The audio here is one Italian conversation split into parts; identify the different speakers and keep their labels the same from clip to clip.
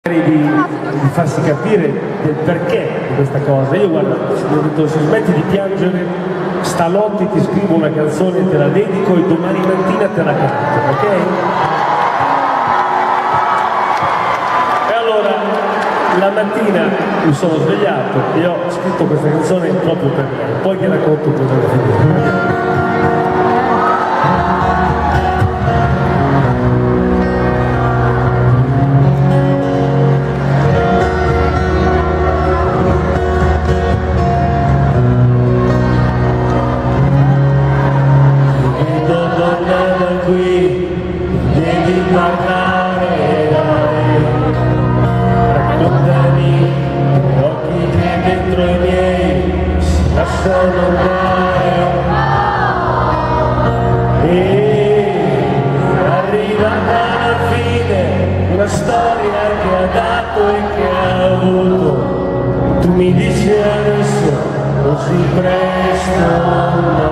Speaker 1: di farsi capire del perché di questa cosa. Io guarda, gli ho detto se smetti di piangere stanotte ti scrivo una canzone, te la dedico e domani mattina te la canto, ok? E allora la mattina mi sono svegliato e ho scritto questa canzone proprio per me, poi ti racconto cosa è finita.
Speaker 2: Devi parlare da me, raccontami gli occhi che dentro i miei si lasciano andare e arrivata alla fine una storia che ha dato e che ha avuto. Tu mi dici adesso così presto no,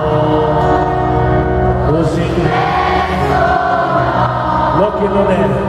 Speaker 2: così presto. No, che non è.